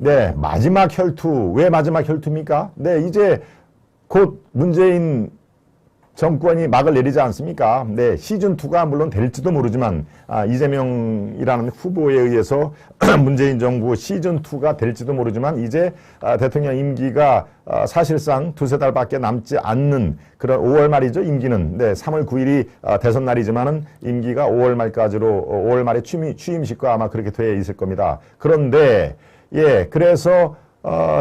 네, 마지막 혈투. 왜 마지막 혈투입니까? 네, 이제 곧 문재인 정권이 막을 내리지 않습니까? 네, 시즌2가 물론 될지도 모르지만, 이재명이라는 후보에 의해서 문재인 정부 시즌2가 될지도 모르지만, 이제 대통령 임기가 사실상 두세 달밖에 남지 않는 그런 5월 말이죠, 임기는. 네, 3월 9일이 대선 날이지만은 임기가 5월 말까지로, 5월 말에 취임식과 아마 그렇게 돼 있을 겁니다. 그런데, 예, 그래서,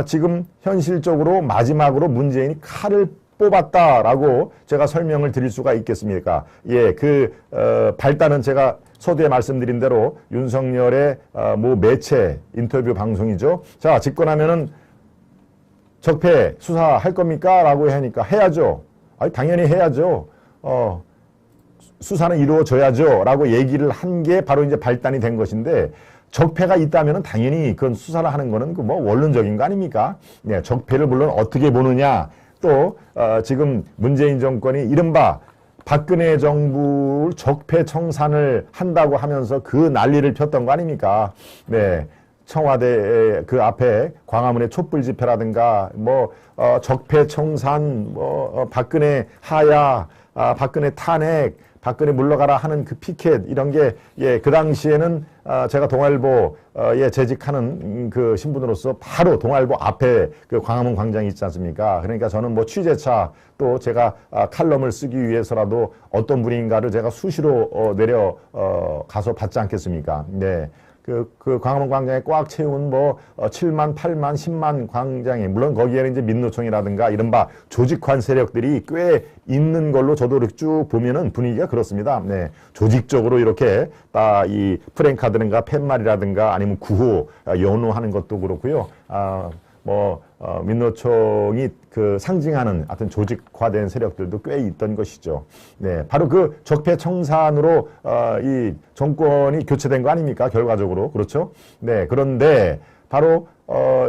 지금 현실적으로 마지막으로 문재인이 칼을 뽑았다라고 제가 설명을 드릴 수가 있겠습니까? 예, 발단은 제가 서두에 말씀드린 대로 윤석열의 모 매체 인터뷰 방송이죠. 자, 집권하면은 적폐 수사할 겁니까? 라고 하니까 해야죠. 아니, 당연히 해야죠. 수사는 이루어져야죠. 라고 얘기를 한 게 바로 이제 발단이 된 것인데, 적폐가 있다면 당연히 그건 수사를 하는 거는 원론적인 거 아닙니까? 네, 적폐를 물론 어떻게 보느냐. 또 지금 문재인 정권이 이른바 박근혜 정부 적폐 청산을 한다고 하면서 그 난리를 폈던 거 아닙니까? 네, 청와대 그 앞에 광화문의 촛불 집회라든가 적폐 청산, 박근혜 하야, 박근혜 탄핵, 박근혜 물러가라 하는 그 피켓 이런 게 예, 그 당시에는 제가 동아일보에 재직하는 그 신분으로서 바로 동아일보 앞에 그 광화문 광장이 있지 않습니까? 그러니까 저는 취재차 또 제가 칼럼을 쓰기 위해서라도 어떤 분인가를 제가 수시로 가서 받지 않겠습니까? 네. 그 광화문 광장에 꽉 채운 7만, 8만, 10만 광장에, 물론 거기에는 이제 민노총이라든가 이른바 조직환 세력들이 꽤 있는 걸로 저도 이렇게 쭉 보면은 분위기가 그렇습니다. 네. 조직적으로 이렇게 이 프랭카드든가 팻말이라든가 아니면 구호, 연호하는 것도 그렇고요. 민노총이 그 상징하는 하여튼 조직화된 세력들도 꽤 있던 것이죠. 네, 바로 그 적폐 청산으로 이 정권이 교체된 거 아닙니까? 결과적으로. 그렇죠? 네, 그런데 바로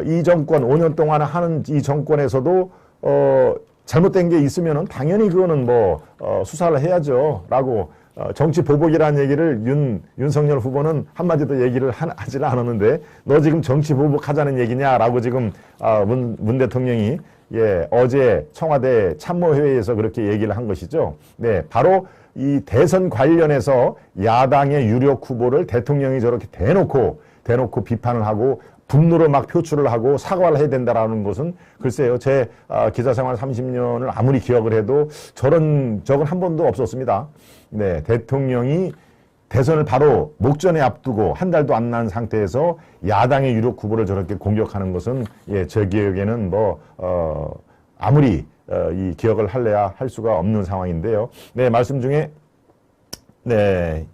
이 정권 5년 동안 하는 이 정권에서도 잘못된 게 있으면은 당연히 그거는 수사를 해야죠. 라고 정치 보복이라는 얘기를 윤석열 후보는 한마디도 얘기를 하지는 않았는데 너 지금 정치 보복하자는 얘기냐라고 지금 문 대통령이 예, 어제 청와대 참모회의에서 그렇게 얘기를 한 것이죠. 네, 바로 이 대선 관련해서 야당의 유력 후보를 대통령이 저렇게 대놓고 비판을 하고 분노를 막 표출을 하고 사과를 해야 된다라는 것은 글쎄요, 제 기자 생활 30년을 아무리 기억을 해도 저런 적은 한 번도 없었습니다. 네, 대통령이 대선을 바로 목전에 앞두고 한 달도 안 난 상태에서 야당의 유력 후보를 저렇게 공격하는 것은 예, 제 기억에는 아무리 이 기억을 할래야 할 수가 없는 상황인데요. 네, 말씀 중에 네,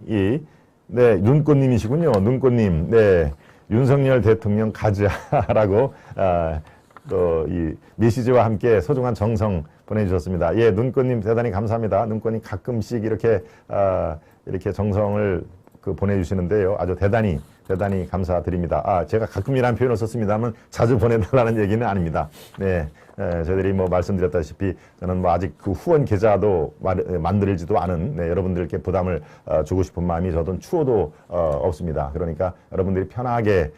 눈꽃님이시군요. 눈꽃님. 네. 윤석열 대통령 가즈라고 또 이 메시지와 함께 소중한 정성 보내주셨습니다. 예, 눈꽃님 대단히 감사합니다. 눈꽃님 가끔씩 이렇게 정성을 보내주시는데요. 아주 대단히 감사드립니다. 제가 가끔이라는 표현을 썼습니다만 자주 보내달라는 얘기는 아닙니다. 네, 저희들이 말씀드렸다시피 저는 아직 그 후원 계좌도 만들지도 않은 여러분들께 부담을 주고 싶은 마음이 저도 추워도 없습니다. 그러니까 여러분들이 편하게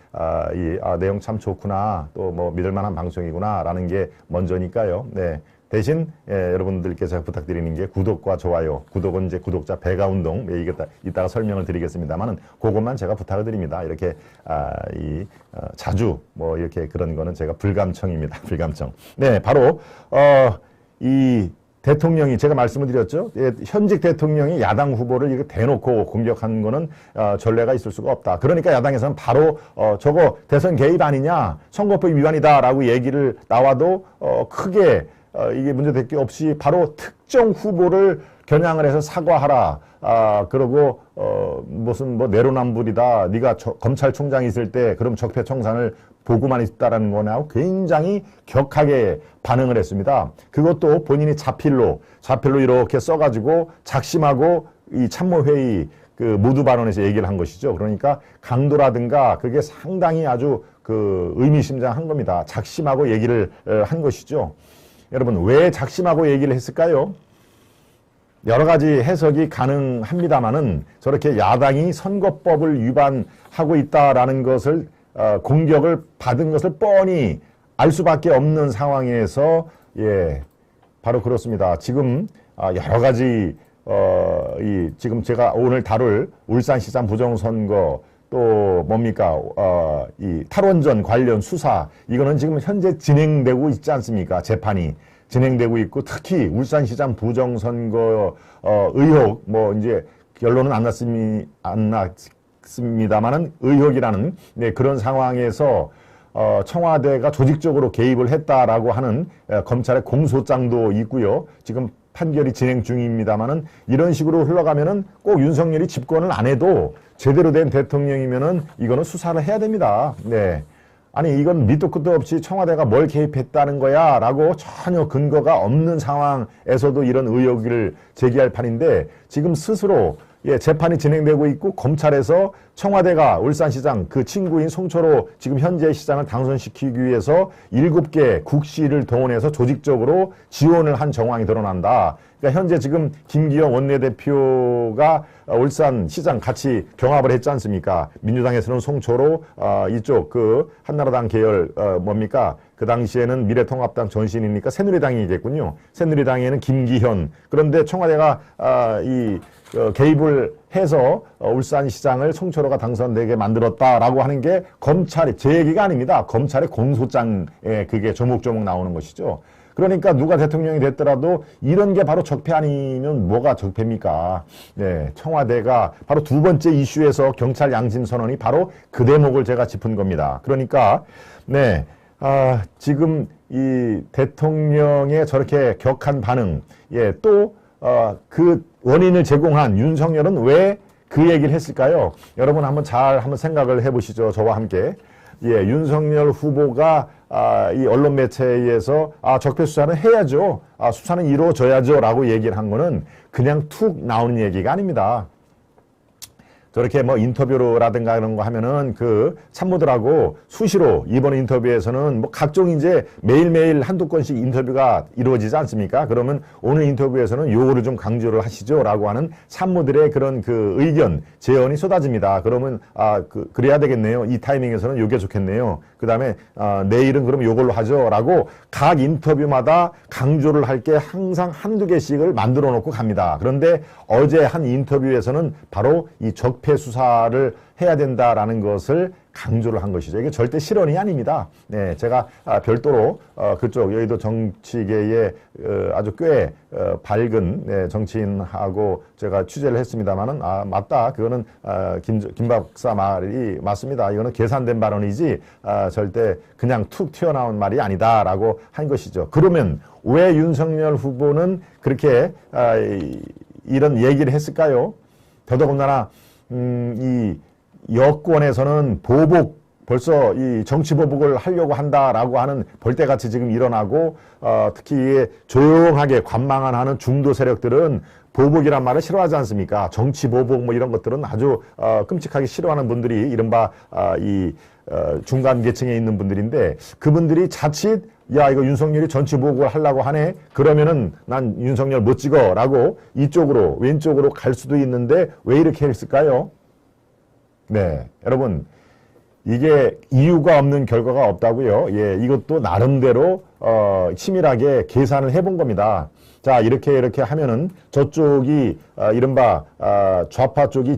내용 참 좋구나 또 믿을만한 방송이구나라는 게 먼저니까요. 네. 대신 여러분들께 제가 부탁드리는 게 구독과 좋아요. 구독은 이제 구독자 배가 운동 이따가 설명을 드리겠습니다만은 그것만 제가 부탁을 드립니다. 이렇게 자주 이렇게 그런 거는 제가 불감청입니다. 불감청. 네, 바로 이 대통령이 제가 말씀을 드렸죠. 현직 대통령이 야당 후보를 이렇게 대놓고 공격한 거는 전례가 있을 수가 없다. 그러니까 야당에서는 바로 저거 대선 개입 아니냐, 선거법 위반이다라고 얘기를 나와도 크게 이게 문제될 게 없이 바로 특정 후보를 겨냥을 해서 사과하라. 그러고 무슨 내로남불이다. 네가 검찰총장이 있을 때 그럼 적폐 청산을 보고만 있다라는 거나 굉장히 격하게 반응을 했습니다. 그것도 본인이 자필로 이렇게 써가지고 작심하고 이 참모회의 모두 발언에서 얘기를 한 것이죠. 그러니까 강도라든가 그게 상당히 아주 의미심장한 겁니다. 작심하고 얘기를 한 것이죠. 여러분, 왜 작심하고 얘기를 했을까요? 여러 가지 해석이 가능합니다만은 저렇게 야당이 선거법을 위반하고 있다라는 것을 공격을 받은 것을 뻔히 알 수밖에 없는 상황에서 예, 바로 그렇습니다. 지금 여러 가지 지금 제가 오늘 다룰 울산시장 부정선거 또 뭡니까 이 탈원전 관련 수사 이거는 지금 현재 진행되고 있지 않습니까? 재판이 진행되고 있고 특히 울산시장 부정선거 의혹 뭐 이제 결론은 안 났습니다만은 의혹이라는 네, 그런 상황에서 청와대가 조직적으로 개입을 했다라고 하는 검찰의 공소장도 있고요. 지금 판결이 진행 중입니다만은 이런 식으로 흘러가면은 꼭 윤석열이 집권을 안 해도 제대로 된 대통령이면은 이거는 수사를 해야 됩니다. 네. 아니 이건 밑도 끝도 없이 청와대가 뭘 개입했다는 거야 라고 전혀 근거가 없는 상황에서도 이런 의혹을 제기할 판인데 지금 스스로 예, 재판이 진행되고 있고 검찰에서 청와대가 울산시장 그 친구인 송철호 지금 현재 시장을 당선시키기 위해서 7개 국시를 동원해서 조직적으로 지원을 한 정황이 드러난다. 그러니까 현재 지금 김기현 원내대표가 울산시장 같이 경합을 했지 않습니까? 민주당에서는 송철호, 이쪽 그 한나라당 계열 뭡니까? 그 당시에는 미래통합당 전신이니까 새누리당이겠군요. 새누리당에는 김기현. 그런데 청와대가 개입을 해서 울산시장을 송철호가 당선되게 만들었다라고 하는 게 검찰의 제 얘기가 아닙니다. 검찰의 공소장에 그게 조목조목 나오는 것이죠. 그러니까 누가 대통령이 됐더라도 이런 게 바로 적폐 아니면 뭐가 적폐입니까? 네, 청와대가 바로 두 번째 이슈에서 경찰 양심 선언이 바로 그 대목을 제가 짚은 겁니다. 그러니까 네, 지금 이 대통령의 저렇게 격한 반응, 예, 또 그 원인을 제공한 윤석열은 왜 그 얘기를 했을까요? 여러분 한번 생각을 해보시죠. 저와 함께. 예, 윤석열 후보가 이 언론 매체에서 적폐 수사는 해야죠. 수사는 이루어져야죠. 라고 얘기를 한 거는 그냥 툭 나오는 얘기가 아닙니다. 저렇게 뭐 인터뷰라든가 그런 거 하면은 그 참모들하고 수시로 이번 인터뷰에서는 뭐 각종 이제 매일매일 한두 건씩 인터뷰가 이루어지지 않습니까? 그러면 오늘 인터뷰에서는 요거를 좀 강조를 하시죠. 라고 하는 참모들의 그런 그 의견, 제언이 쏟아집니다. 그러면 그래야 되겠네요. 이 타이밍에서는 요게 좋겠네요. 그 다음에 내일은 그럼 요걸로 하죠. 라고 각 인터뷰마다 강조를 할 게 항상 한두 개씩을 만들어 놓고 갑니다. 그런데 어제 한 인터뷰에서는 바로 이 적폐 수사를 해야 된다라는 것을 강조를 한 것이죠. 이게 절대 실언이 아닙니다. 네, 제가 별도로 그쪽 여의도 정치계의 아주 꽤 밝은 네, 정치인하고 제가 취재를 했습니다만은 맞다. 그거는 김 박사 말이 맞습니다. 이거는 계산된 발언이지 절대 그냥 툭 튀어나온 말이 아니다라고 한 것이죠. 그러면 왜 윤석열 후보는 그렇게 이런 얘기를 했을까요? 더더군다나 이 여권에서는 벌써 이 정치 보복을 하려고 한다라고 하는 벌떼같이 지금 일어나고 특히 조용하게 관망만 하는 중도 세력들은 보복이란 말을 싫어하지 않습니까? 정치 보복 뭐 이런 것들은 아주 끔찍하게 싫어하는 분들이 이른바 중간 계층에 있는 분들인데 그분들이 자칫 야 이거 윤석열이 정치 보복을 하려고 하네 그러면은 난 윤석열 못 찍어 라고 이쪽으로 왼쪽으로 갈 수도 있는데 왜 이렇게 했을까요? 네, 여러분 이게 이유가 없는 결과가 없다고요. 예, 이것도 나름대로 치밀하게 계산을 해본 겁니다. 자, 이렇게 하면은 저쪽이 이른바 좌파 쪽이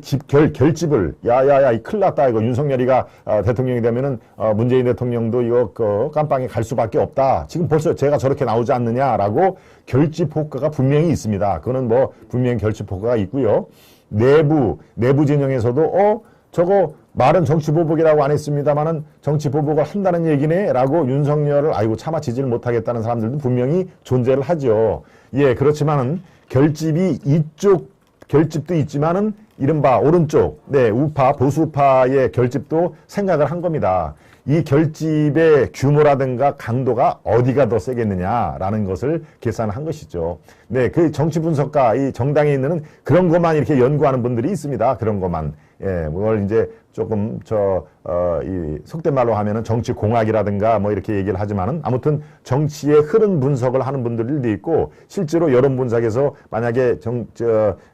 결집을 야야야 이 큰일 났다 이거 윤석열이가 대통령이 되면은 문재인 대통령도 이거 깜빵에 갈 수밖에 없다. 지금 벌써 제가 저렇게 나오지 않느냐라고 결집 효과가 분명히 있습니다. 그거는 뭐 분명히 결집 효과가 있고요. 내부 진영에서도 저거 말은 정치 보복이라고 안 했습니다만은 정치 보복을 한다는 얘기네 라고 윤석열을 아이고 차마 지지를 못하겠다는 사람들도 분명히 존재를 하죠. 예, 그렇지만은 결집이 이쪽 결집도 있지만은 이른바 오른쪽 네 우파 보수파의 결집도 생각을 한 겁니다. 이 결집의 규모라든가 강도가 어디가 더 세겠느냐라는 것을 계산한 것이죠. 네, 그 정치 분석가 이 정당에 있는 그런 것만 이렇게 연구하는 분들이 있습니다. 그런 것만. 예, 뭘 이제 조금 이 속된 말로 하면은 정치 공학이라든가 뭐 이렇게 얘기를 하지만은 아무튼 정치의 흐름 분석을 하는 분들도 있고 실제로 여론 분석에서 만약에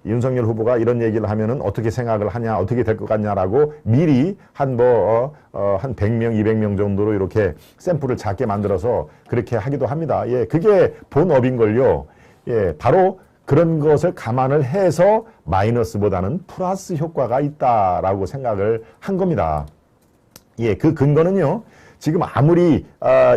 윤석열 후보가 이런 얘기를 하면은 어떻게 생각을 하냐, 어떻게 될 것 같냐라고 미리 한 100명, 200명 정도로 이렇게 샘플을 작게 만들어서 그렇게 하기도 합니다. 예, 그게 본업인걸요. 예, 바로 그런 것을 감안을 해서 마이너스보다는 플러스 효과가 있다라고 생각을 한 겁니다. 예, 그 근거는요. 지금 아무리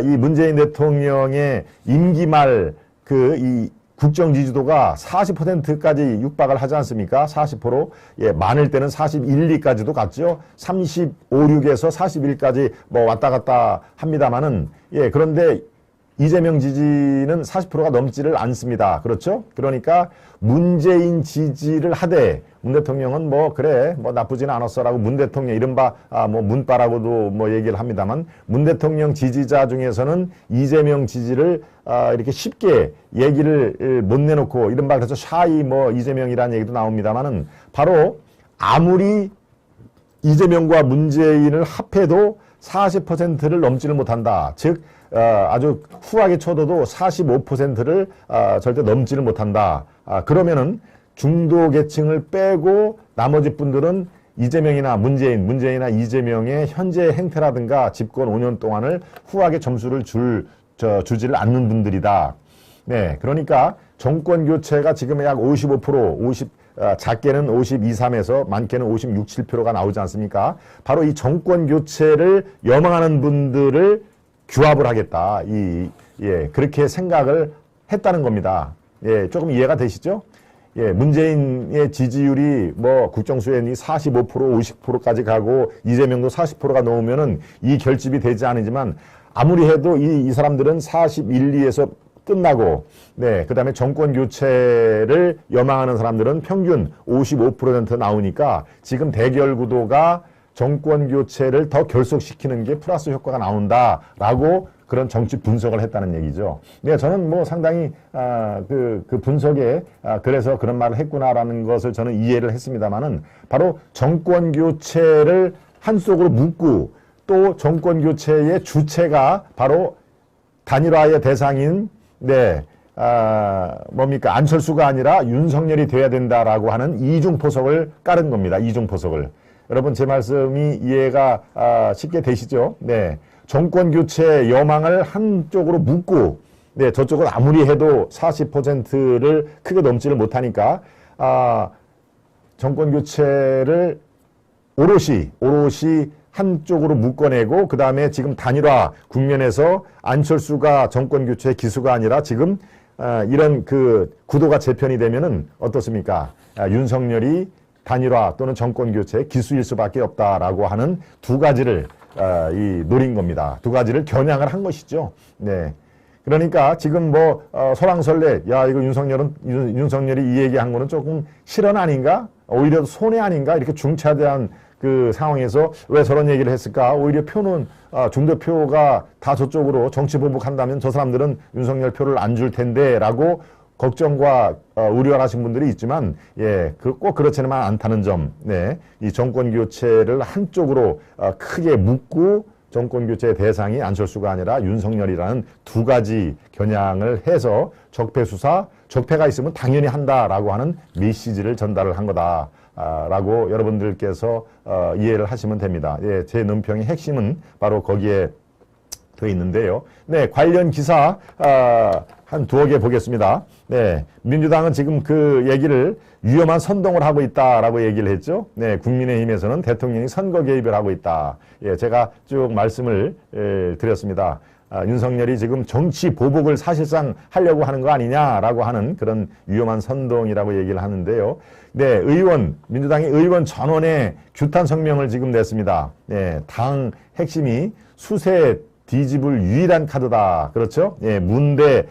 이 문재인 대통령의 임기 말 이 국정 지지도가 40%까지 육박을 하지 않습니까? 40%. 예, 많을 때는 41, 2까지도 갔죠. 35, 6에서 41까지 뭐 왔다 갔다 합니다만은 예, 그런데 이재명 지지는 40%가 넘지를 않습니다. 그렇죠? 그러니까 문재인 지지를 하되 문 대통령은 뭐 그래 뭐 나쁘지는 않았어라고 문 대통령 이른바 뭐 문바라고도 뭐 얘기를 합니다만 문 대통령 지지자 중에서는 이재명 지지를 이렇게 쉽게 얘기를 못 내놓고 이른바 그래서 샤이 뭐 이재명이라는 얘기도 나옵니다만은 바로 아무리 이재명과 문재인을 합해도 40%를 넘지를 못한다. 즉 아주 후하게 쳐도 45%를 절대 넘지를 못한다. 그러면은 중도 계층을 빼고 나머지 분들은 이재명이나 문재인이나 이재명의 현재 행태라든가 집권 5년 동안을 후하게 점수를 주지를 않는 분들이다. 네, 그러니까 정권 교체가 지금 약 55%, 작게는 52, 3에서 많게는 56, 7%가 나오지 않습니까? 바로 이 정권 교체를 염원하는 분들을 규합을 하겠다. 그렇게 생각을 했다는 겁니다. 예, 조금 이해가 되시죠? 예, 문재인의 지지율이 뭐 국정수행이 45%, 50%까지 가고 이재명도 40%가 넘으면은 이 결집이 되지 않으지만 아무리 해도 이 사람들은 41, 2에서 끝나고, 네, 그 다음에 정권 교체를 염망하는 사람들은 평균 55% 나오니까 지금 대결 구도가 정권 교체를 더 결속시키는 게 플러스 효과가 나온다라고 그런 정치 분석을 했다는 얘기죠. 네, 저는 뭐 상당히 그 분석에 그래서 그런 말을 했구나라는 것을 저는 이해를 했습니다만은 바로 정권 교체를 한쪽으로 묶고 또 정권 교체의 주체가 바로 단일화의 대상인 네, 뭡니까? 안철수가 아니라 윤석열이 돼야 된다라고 하는 이중포석을 깔은 겁니다. 이중포석을. 여러분, 제 말씀이 이해가 쉽게 되시죠? 네. 정권 교체 여망을 한쪽으로 묶고, 네, 저쪽은 아무리 해도 40%를 크게 넘지를 못하니까, 정권 교체를 오롯이 한쪽으로 묶어내고 그 다음에 지금 단일화 국면에서 안철수가 정권 교체 기수가 아니라 지금 이런 그 구도가 재편이 되면은 어떻습니까? 윤석열이 단일화 또는 정권 교체 기수일 수밖에 없다라고 하는 두 가지를 노린 겁니다. 두 가지를 겨냥을 한 것이죠. 네. 그러니까 지금 뭐 설왕설래 야 이거 윤석열이 이 얘기한 거는 조금 실언 아닌가? 오히려 손해 아닌가? 이렇게 중차대한 그 상황에서 왜 저런 얘기를 했을까? 오히려 표는 중도표가 다 저쪽으로 정치 보복한다면 저 사람들은 윤석열 표를 안 줄 텐데라고 걱정과 우려를 하신 분들이 있지만 예, 꼭 그렇지는 않다는 점. 네. 이 정권 교체를 한쪽으로 크게 묶고 정권 교체의 대상이 안철수가 아니라 윤석열이라는 두 가지 겨냥을 해서 적폐 수사, 적폐가 있으면 당연히 한다라고 하는 메시지를 전달을 한 거다. 라고 여러분들께서 이해를 하시면 됩니다. 예, 제 논평의 핵심은 바로 거기에 돼 있는데요. 네, 관련 기사 한 두어 개 보겠습니다. 네, 민주당은 지금 그 얘기를 위험한 선동을 하고 있다라고 얘기를 했죠. 네, 국민의힘에서는 대통령이 선거 개입을 하고 있다. 예, 제가 쭉 말씀을 드렸습니다. 윤석열이 지금 정치 보복을 사실상 하려고 하는 거 아니냐라고 하는 그런 위험한 선동이라고 얘기를 하는데요. 네, 민주당의 의원 전원의 규탄 성명을 지금 냈습니다. 네, 당 핵심이 수세 뒤집을 유일한 카드다. 그렇죠? 예, 문대,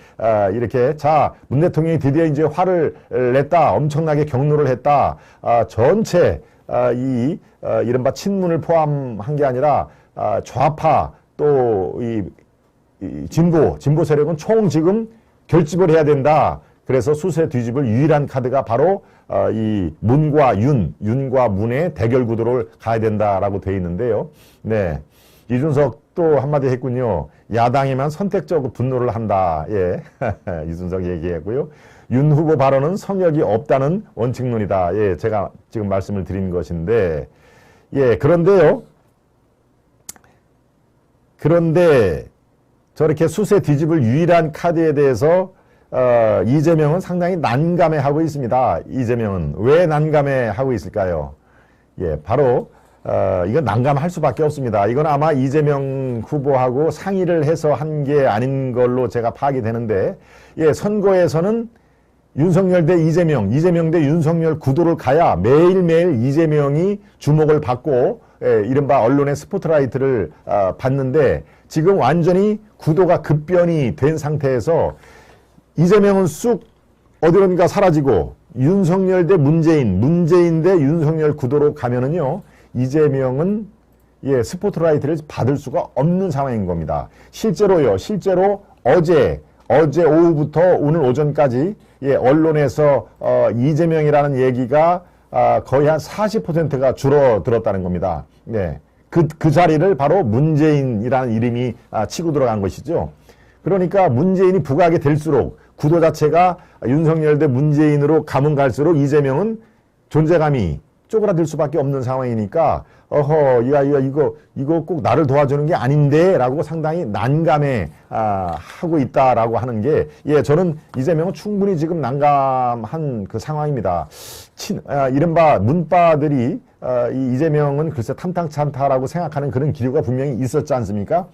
이렇게. 자, 문 대통령이 드디어 이제 화를 냈다. 엄청나게 격노를 했다. 전체, 이른바 친문을 포함한 게 아니라, 좌파, 또, 진보 세력은 총 지금 결집을 해야 된다. 그래서 수세 뒤집을 유일한 카드가 바로 이 문과 윤과 문의 대결 구도를 가야 된다라고 돼 있는데요. 네, 이준석 또 한마디 했군요. 야당이만 선택적으로 분노를 한다. 예, 이준석 얘기했고요. 윤 후보 발언은 성역이 없다는 원칙론이다. 예, 제가 지금 말씀을 드린 것인데, 예, 그런데요. 그런데 저렇게 수세 뒤집을 유일한 카드에 대해서 이재명은 상당히 난감해하고 있습니다. 이재명은 왜 난감해하고 있을까요? 예, 바로 이건 난감할 수밖에 없습니다. 이건 아마 이재명 후보하고 상의를 해서 한 게 아닌 걸로 제가 파악이 되는데, 예, 선거에서는 윤석열 대 이재명, 이재명 대 윤석열 구도를 가야 매일매일 이재명이 주목을 받고, 예, 이른바 언론의 스포트라이트를 받는데, 지금 완전히 구도가 급변이 된 상태에서 이재명은 쑥 어디론가 사라지고 윤석열 대 문재인, 문재인 대 윤석열 구도로 가면은요, 이재명은 예, 스포트라이트를 받을 수가 없는 상황인 겁니다. 실제로 어제 오후부터 오늘 오전까지 예, 언론에서 이재명이라는 얘기가 거의 한 40%가 줄어들었다는 겁니다. 네. 그 자리를 바로 문재인이라는 이름이 치고 들어간 것이죠. 그러니까 문재인이 부각이 될수록 구도 자체가 윤석열 대 문재인으로 가면 갈수록 이재명은 존재감이 쪼그라들 수밖에 없는 상황이니까 이거 꼭 나를 도와주는 게 아닌데 라고 상당히 난감해 하고 있다라고 하는 게, 예, 저는 이재명은 충분히 지금 난감한 그 상황입니다. 이른바 문바들이 이 이재명은 글쎄 탐탁치 않다라고 생각하는 그런 기류가 분명히 있었지 않습니까?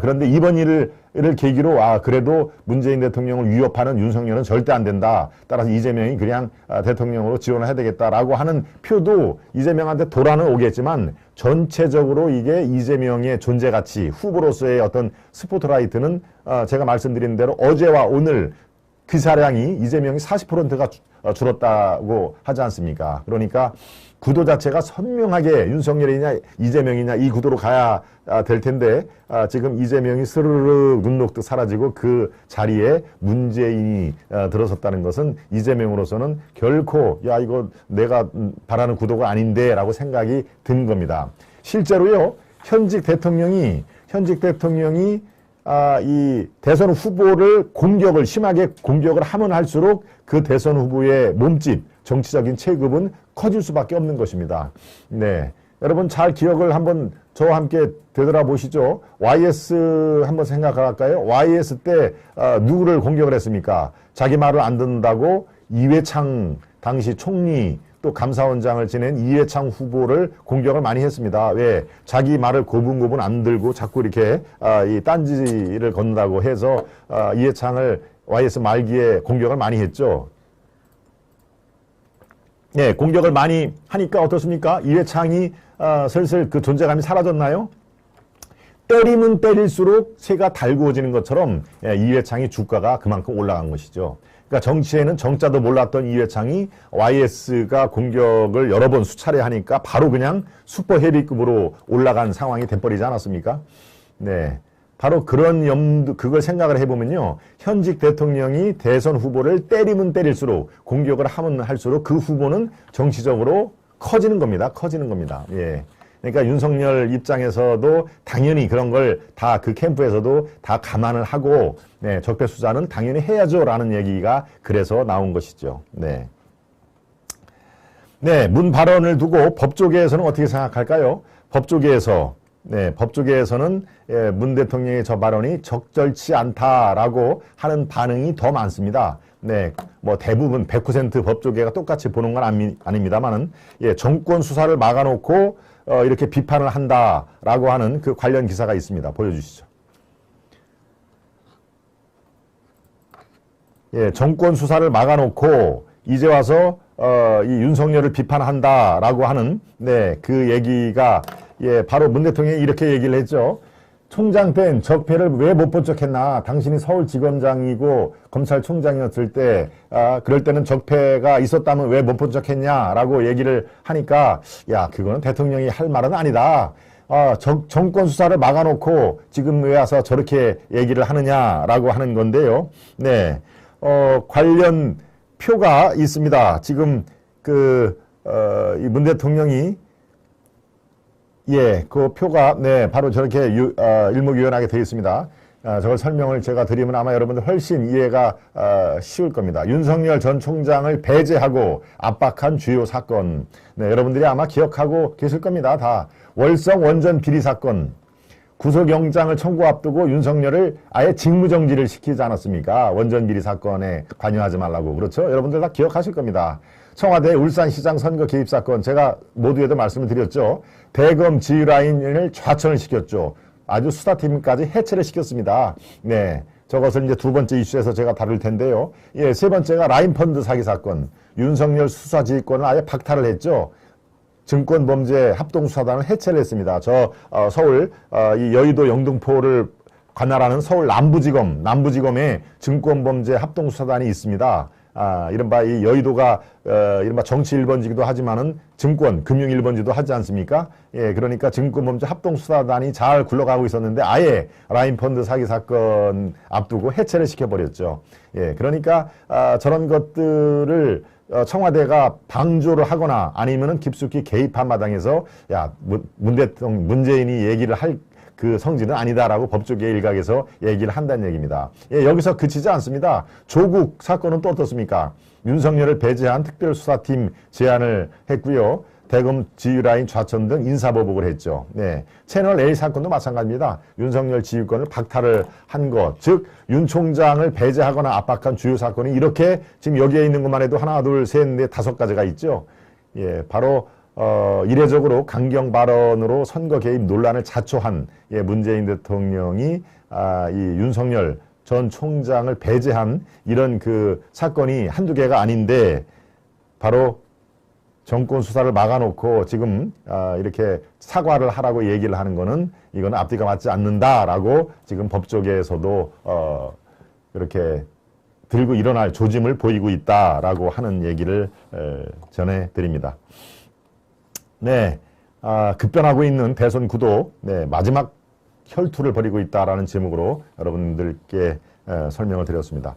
그런데 이번 일을 계기로 그래도 문재인 대통령을 위협하는 윤석열은 절대 안 된다. 따라서 이재명이 그냥 대통령으로 지원을 해야 되겠다라고 하는 표도 이재명한테 돌아는 오겠지만, 전체적으로 이게 이재명의 존재 가치, 후보로서의 어떤 스포트라이트는 제가 말씀드린 대로 어제와 오늘 기사량이 이재명이 40%가 줄었다고 하지 않습니까? 그러니까 구도 자체가 선명하게 윤석열이냐 이재명이냐 이 구도로 가야 될 텐데, 지금 이재명이 스르르 눈 녹듯 사라지고 그 자리에 문재인이 들어섰다는 것은 이재명으로서는 결코 이거 내가 바라는 구도가 아닌데 라고 생각이 든 겁니다. 실제로요, 현직 대통령이 이 대선 후보를 심하게 공격을 하면 할수록 그 대선 후보의 몸집, 정치적인 체급은 커질 수밖에 없는 것입니다. 네, 여러분 잘 기억을 한번 저와 함께 되돌아보시죠. YS 한번 생각할까요? YS 때 누구를 공격을 했습니까? 자기 말을 안 듣는다고 이회창 당시 총리 또 감사원장을 지낸 이회창 후보를 공격을 많이 했습니다. 왜? 자기 말을 고분고분 안 들고 자꾸 이렇게 이 딴지를 건다고 해서 이회창을 YS 말기에 공격을 많이 했죠. 예, 공격을 많이 하니까 어떻습니까? 이회창이 슬슬 그 존재감이 사라졌나요? 때리면 때릴수록 새가 달구어지는 것처럼 이회창이 주가가 그만큼 올라간 것이죠. 그러니까 정치에는 정자도 몰랐던 이회창이 YS가 공격을 여러 번 수차례 하니까 바로 그냥 슈퍼 헤비급으로 올라간 상황이 돼버리지 않았습니까? 네. 바로 그런 그걸 생각을 해보면요. 현직 대통령이 대선 후보를 때리면 때릴수록 공격을 하면 할수록 그 후보는 정치적으로 커지는 겁니다. 예. 그러니까 윤석열 입장에서도 당연히 그런 걸 다 그 캠프에서도 다 감안을 하고, 네, 적폐 수사는 당연히 해야죠라는 얘기가 그래서 나온 것이죠. 네. 네, 문 발언을 두고 법조계에서는 어떻게 생각할까요? 법조계에서는 문 대통령의 저 발언이 적절치 않다라고 하는 반응이 더 많습니다. 네, 뭐 대부분 100% 법조계가 똑같이 보는 건 아닙니다만은, 예, 정권 수사를 막아놓고 이렇게 비판을 한다라고 하는 그 관련 기사가 있습니다. 보여주시죠. 예, 정권 수사를 막아놓고 이제 와서 이 윤석열을 비판한다라고 하는, 네, 그 얘기가, 예, 바로 문 대통령이 이렇게 얘기를 했죠. 총장 땐 적폐를 왜 못 본 척했나? 당신이 서울지검장이고 검찰총장이었을 때, 그럴 때는 적폐가 있었다면 왜 못 본 척했냐라고 얘기를 하니까, 야, 그거는 대통령이 할 말은 아니다. 정권 수사를 막아놓고 지금 왜 와서 저렇게 얘기를 하느냐라고 하는 건데요. 네, 관련 표가 있습니다. 지금 이 문 대통령이 그 표가 바로 저렇게 일목요연하게 되어 있습니다. 저걸 설명을 제가 드리면 아마 여러분들 훨씬 이해가 쉬울 겁니다. 윤석열 전 총장을 배제하고 압박한 주요 사건. 여러분들이 아마 기억하고 계실 겁니다. 다 월성 원전 비리 사건. 구속영장을 청구 앞두고 윤석열을 아예 직무정지를 시키지 않았습니까? 원전 비리 사건에 관여하지 말라고. 그렇죠? 여러분들 다 기억하실 겁니다. 청와대 울산시장 선거 개입 사건, 제가 모두에도 말씀을 드렸죠. 대검 지휘라인을 좌천을 시켰죠. 아주 수사팀까지 해체를 시켰습니다. 저것을 이제 두 번째 이슈에서 제가 다룰 텐데요. 세 번째가 라인펀드 사기 사건. 윤석열 수사지휘권을 아예 박탈을 했죠. 증권범죄 합동수사단을 해체를 했습니다. 서울, 이 여의도 영등포를 관할하는 서울 남부지검에 증권범죄 합동수사단이 있습니다. 이른바 이 여의도가 이른바 정치 1번지기도 하지만은 증권, 금융 1번지도 하지 않습니까? 그러니까 증권범죄 합동수사단이 잘 굴러가고 있었는데 아예 라인펀드 사기 사건 앞두고 해체를 시켜버렸죠. 그러니까 저런 것들을 청와대가 방조를 하거나 아니면은 깊숙이 개입한 마당에서 문재인이 얘기를 할 그 성질은 아니다라고 법조계 일각에서 얘기를 한다는 얘기입니다. 여기서 그치지 않습니다. 조국 사건은 또 어떻습니까? 윤석열을 배제한 특별수사팀 제안을 했고요. 대검 지휘라인 좌천 등 인사보복을 했죠. 채널 A 사건도 마찬가지입니다. 윤석열 지휘권을 박탈을 한 것, 즉 윤 총장을 배제하거나 압박한 주요 사건이 이렇게 지금 여기에 있는 것만 해도 하나, 둘, 셋, 넷, 다섯 가지가 있죠. 바로 이례적으로 강경 발언으로 선거 개입 논란을 자초한 문재인 대통령이 이 윤석열 전 총장을 배제한 이런 그 사건이 한두 개가 아닌데 바로 정권 수사를 막아놓고 지금 이렇게 사과를 하라고 얘기를 하는 거는 이거는 앞뒤가 맞지 않는다라고 지금 법조계에서도 이렇게 들고 일어날 조짐을 보이고 있다라고 하는 얘기를 전해드립니다. 급변하고 있는 대선 구도 마지막 혈투를 벌이고 있다라는 제목으로 여러분들께 설명을 드렸습니다.